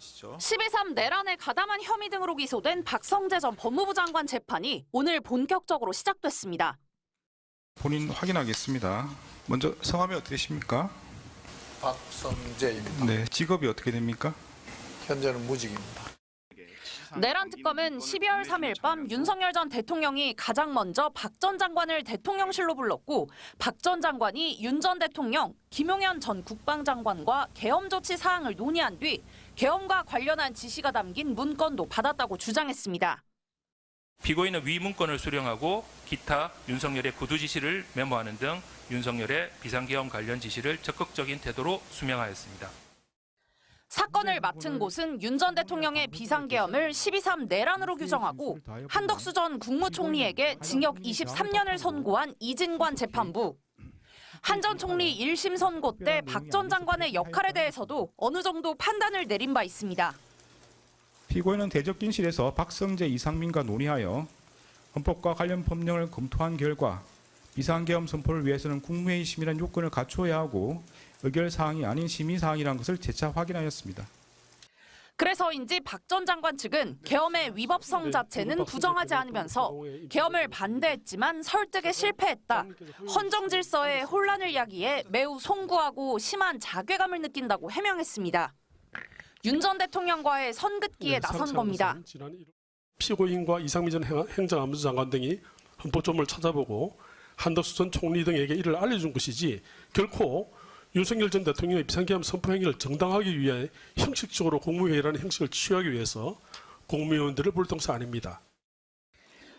12.3 내란에 가담한 혐의 등으로 기소된 박성재 전 법무부 장관 재판이 오늘 본격적으로 시작됐습니다. 본인 확인하겠습니다. 먼저 성함이 어떻게 되십니까? 박성재입니다. 네, 직업이 어떻게 됩니까? 현재는 무직입니다. 내란 특검은 12월 3일 밤 윤석열 전 대통령이 가장 먼저 박 전 장관을 대통령실로 불렀고 박 전 장관이 윤 전 대통령, 김용현 전 국방장관과 계엄 조치 사항을 논의한 뒤 계엄과 관련한 지시가 담긴 문건도 받았다고 주장했습니다. 피고인은 위 문건을 수령하고 기타 윤석열의 구두 지시를 메모하는 등 윤석열의 비상계엄 관련 지시를 적극적인 태도로 수명하였습니다. 사건을 맡은 곳은 윤 전 대통령의 비상계엄을 12.3 내란으로 규정하고 한덕수 전 국무총리에게 징역 23년을 선고한 이진관 재판부. 한 전 총리 1심 선고 때 박 전 장관의 역할에 대해서도 어느 정도 판단을 내린 바 있습니다. 피고인은 대적진실에서 박성재, 이상민과 논의하여 헌법과 관련 법령을 검토한 결과 비상계엄 선포를 위해서는 국무회의 심의란 요건을 갖추어야 하고 의결사항이 아닌 심의사항이라는 것을 재차 확인하였습니다. 그래서인지 박 전 장관 측은 계엄의 위법성 자체는 부정하지 않으면서 계엄을 반대했지만 설득에 실패했다. 헌정 질서에 혼란을 야기해 매우 송구하고 심한 자괴감을 느낀다고 해명했습니다. 윤 전 대통령과의 선긋기에 나선 겁니다. 피고인과 이상민 전 행정안전부 장관 등이 헌법조문을 찾아보고 한덕수 전 총리 등에게 이를 알려준 것이지 결코 윤석열 전 대통령의 비상계엄 선포 행위를 정당하기 위해 형식적으로 국무회의라는 형식을 취하기 위해서 국무위원들을 부를 동사 아닙니다.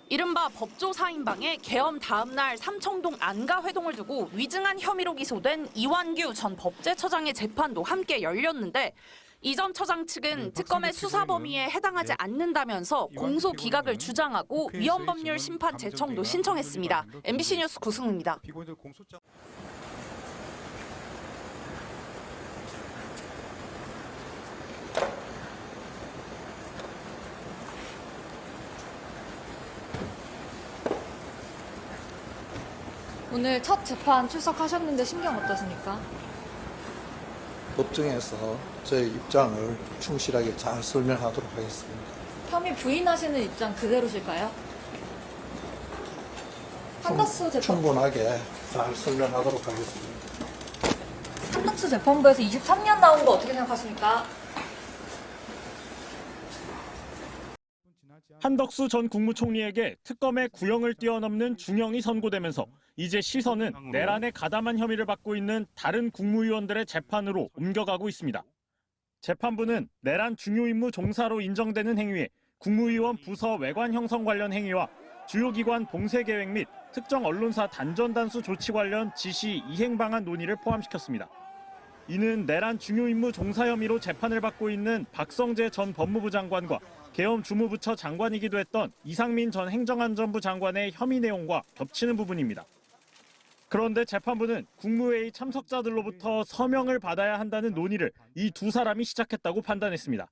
이른바 법조 4인방의 계엄 다음 날 삼청동 안가 회동을 두고 위증한 혐의로 기소된 이완규 전 법제처장의 재판도 함께 열렸는데 이 전 처장 측은 특검의 수사 범위에 해당하지 않는다면서 공소 기각을 주장하고 위헌법률 심판 제청도 신청했습니다. MBC 뉴스 고승우입니다. 오늘 첫 재판 출석하셨는데 심경 어떠십니까? 법정에서 저의 입장을 충실하게 잘 설명하도록 하겠습니다. 혐의 부인하시는 입장 그대로실까요? 한덕수 재판 충분하게 잘 설명하도록 하겠습니다. 한덕수 재판부에서 23년 나온 거 어떻게 생각하십니까? 한덕수 전 국무총리에게 특검의 구형을 뛰어넘는 중형이 선고되면서 이제 시선은 내란에 가담한 혐의를 받고 있는 다른 국무위원들의 재판으로 옮겨가고 있습니다. 재판부는 내란 중요 임무 종사로 인정되는 행위에 국무위원 부서 외관 형성 관련 행위와 주요 기관 봉쇄 계획 및 특정 언론사 단전 단수 조치 관련 지시 이행 방안 논의를 포함시켰습니다. 이는 내란 중요 임무 종사 혐의로 재판을 받고 있는 박성재 전 법무부 장관과 계엄 주무부처 장관이기도 했던 이상민 전 행정안전부 장관의 혐의 내용과 겹치는 부분입니다. 그런데 재판부는 국무회의 참석자들로부터 서명을 받아야 한다는 논의를 이 두 사람이 시작했다고 판단했습니다.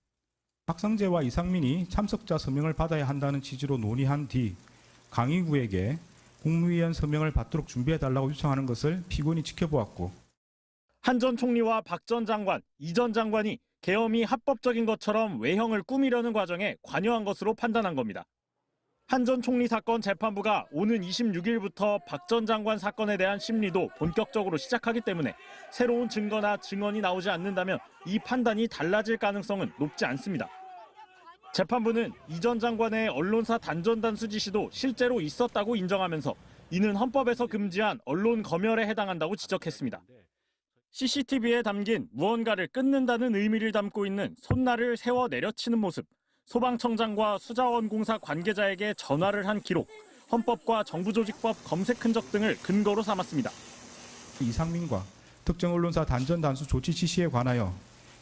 박성재와 이상민이 참석자 서명을 받아야 한다는 취지로 논의한 뒤 강의구에게 국무위원 서명을 받도록 준비해달라고 요청하는 것을 피고인이 지켜보았고 한 전 총리와 박 전 장관, 이 전 장관이 계엄이 합법적인 것처럼 외형을 꾸미려는 과정에 관여한 것으로 판단한 겁니다. 한 전 총리 사건 재판부가 오는 26일부터 박 전 장관 사건에 대한 심리도 본격적으로 시작하기 때문에 새로운 증거나 증언이 나오지 않는다면 이 판단이 달라질 가능성은 높지 않습니다. 재판부는 이 전 장관의 언론사 단전 단수 지시도 실제로 있었다고 인정하면서 이는 헌법에서 금지한 언론 검열에 해당한다고 지적했습니다. CCTV에 담긴 무언가를 끊는다는 의미를 담고 있는 손날을 세워 내려치는 모습, 소방청장과 수자원공사 관계자에게 전화를 한 기록, 헌법과 정부조직법 검색 흔적 등을 근거로 삼았습니다. 이상민과 특정 언론사 단전 단수 조치 지시에 관하여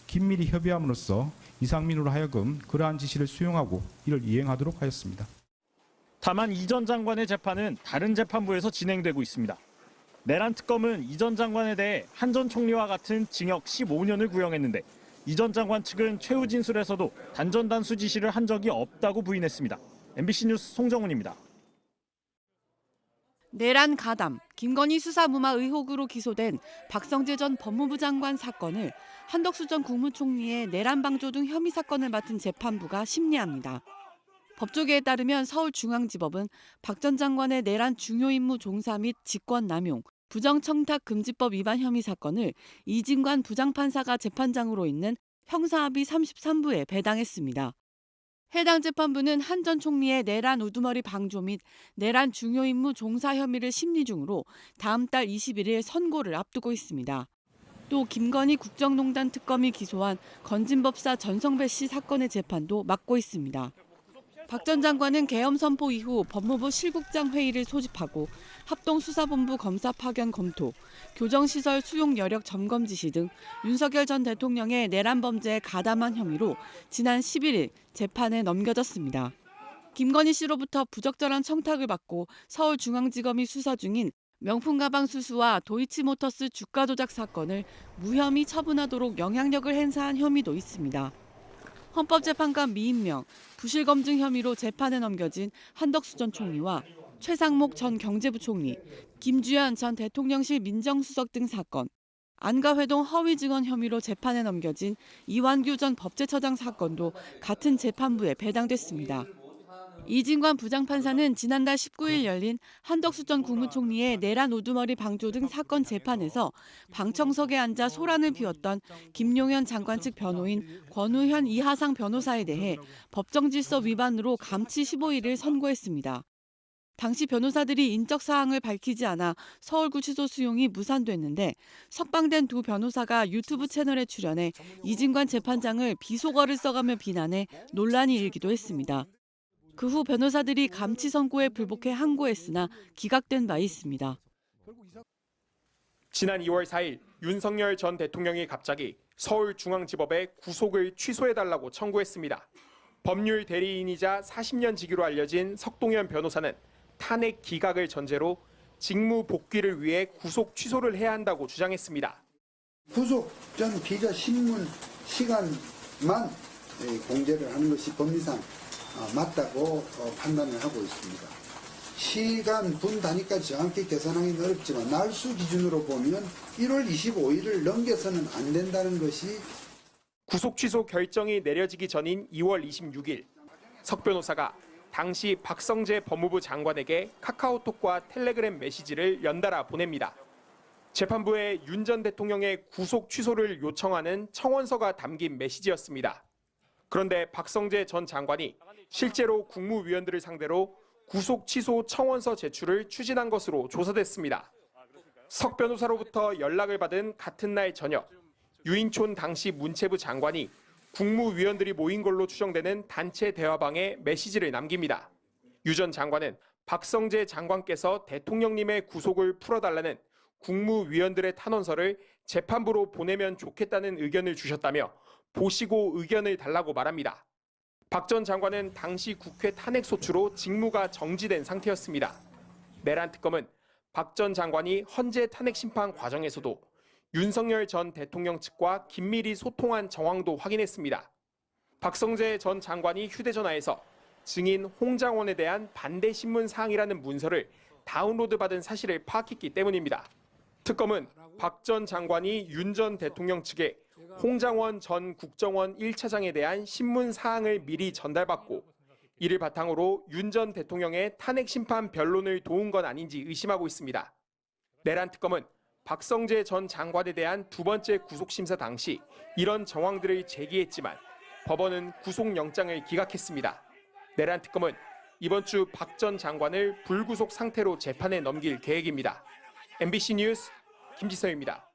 긴밀히 협의함으로써 이상민으로 하여금 그러한 지시를 수용하고 이를 이행하도록 하였습니다. 다만 이 전 장관의 재판은 다른 재판부에서 진행되고 있습니다. 내란 특검은 이 전 장관에 대해 한 전 총리와 같은 징역 15년을 구형했는데 이 전 장관 측은 최후 진술에서도 단전 단수 지시를 한 적이 없다고 부인했습니다. MBC 뉴스 송정훈입니다. 내란 가담, 김건희 수사 무마 의혹으로 기소된 박성재 전 법무부 장관 사건을 한덕수 전 국무총리의 내란 방조 등 혐의 사건을 맡은 재판부가 심리합니다. 법조계에 따르면 서울중앙지법은 박 전 장관의 내란 중요 임무 종사 및 직권남용, 부정청탁금지법 위반 혐의 사건을 이진관 부장판사가 재판장으로 있는 형사합의 33부에 배당했습니다. 해당 재판부는 한 전 총리의 내란 우두머리 방조 및 내란 중요 임무 종사 혐의를 심리 중으로 다음 달 21일 선고를 앞두고 있습니다. 또 김건희 국정농단 특검이 기소한 건진법사 전성배 씨 사건의 재판도 맡고 있습니다. 박 전 장관은 계엄 선포 이후 법무부 실국장 회의를 소집하고 합동수사본부 검사 파견 검토, 교정시설 수용 여력 점검 지시 등 윤석열 전 대통령의 내란 범죄에 가담한 혐의로 지난 11일 재판에 넘겨졌습니다. 김건희 씨로부터 부적절한 청탁을 받고 서울중앙지검이 수사 중인 명품 가방 수수와 도이치모터스 주가 조작 사건을 무혐의 처분하도록 영향력을 행사한 혐의도 있습니다. 헌법재판관 미임명, 부실검증 혐의로 재판에 넘겨진 한덕수 전 총리와 최상목 전 경제부총리, 김주현 전 대통령실 민정수석 등 사건, 안가회동 허위증언 혐의로 재판에 넘겨진 이완규 전 법제처장 사건도 같은 재판부에 배당됐습니다. 이진관 부장판사는 지난달 19일 열린 한덕수 전 국무총리의 내란 우두머리 방조 등 사건 재판에서 방청석에 앉아 소란을 피웠던 김용현 장관 측 변호인 권우현 이하상 변호사에 대해 법정질서 위반으로 감치 15일을 선고했습니다. 당시 변호사들이 인적 사항을 밝히지 않아 서울구치소 수용이 무산됐는데 석방된 두 변호사가 유튜브 채널에 출연해 이진관 재판장을 비속어를 써가며 비난해 논란이 일기도 했습니다. 그 후 변호사들이 감치 선고에 불복해 항고했으나 기각된 바 있습니다. 지난 2월 4일 윤석열 전 대통령이 갑자기 서울중앙지법에 구속을 취소해달라고 청구했습니다. 법률 대리인이자 40년 직위로 알려진 석동현 변호사는 탄핵 기각을 전제로 직무 복귀를 위해 구속 취소를 해야 한다고 주장했습니다. 구속 전 기자 신문 시간만 공개를 하는 것이 법리상 맞다고 판단을 하고 있습니다. 시간 분 단위까지 정확히 계산하기는 어렵지만 날수 기준으로 보면 1월 25일을 넘겨서는 안 된다는 것이 구속 취소 결정이 내려지기 전인 2월 26일 석 변호사가 당시 박성재 법무부 장관에게 카카오톡과 텔레그램 메시지를 연달아 보냅니다. 재판부에 윤 전 대통령의 구속 취소를 요청하는 청원서가 담긴 메시지였습니다. 그런데 박성재 전 장관이 실제로 국무위원들을 상대로 구속 취소 청원서 제출을 추진한 것으로 조사됐습니다. 석 변호사로부터 연락을 받은 같은 날 저녁, 유인촌 당시 문체부 장관이 국무위원들이 모인 걸로 추정되는 단체 대화방에 메시지를 남깁니다. 유 전 장관은 박성재 장관께서 대통령님의 구속을 풀어달라는 국무위원들의 탄원서를 재판부로 보내면 좋겠다는 의견을 주셨다며 보시고 의견을 달라고 말합니다. 박 전 장관은 당시 국회 탄핵소추로 직무가 정지된 상태였습니다. 내란 특검은 박 전 장관이 헌재 탄핵심판 과정에서도 윤석열 전 대통령 측과 긴밀히 소통한 정황도 확인했습니다. 박성재 전 장관이 휴대전화에서 증인 홍장원에 대한 반대 신문 사항이라는 문서를 다운로드받은 사실을 파악했기 때문입니다. 특검은 박 전 장관이 윤 전 대통령 측에 홍장원 전 국정원 1차장에 대한 신문 사항을 미리 전달받고 이를 바탕으로 윤 전 대통령의 탄핵 심판 변론을 도운 건 아닌지 의심하고 있습니다. 내란 특검은 박성재 전 장관에 대한 두 번째 구속심사 당시 이런 정황들을 제기했지만 법원은 구속영장을 기각했습니다. 내란 특검은 이번 주 박 전 장관을 불구속 상태로 재판에 넘길 계획입니다. MBC 뉴스 김지성입니다.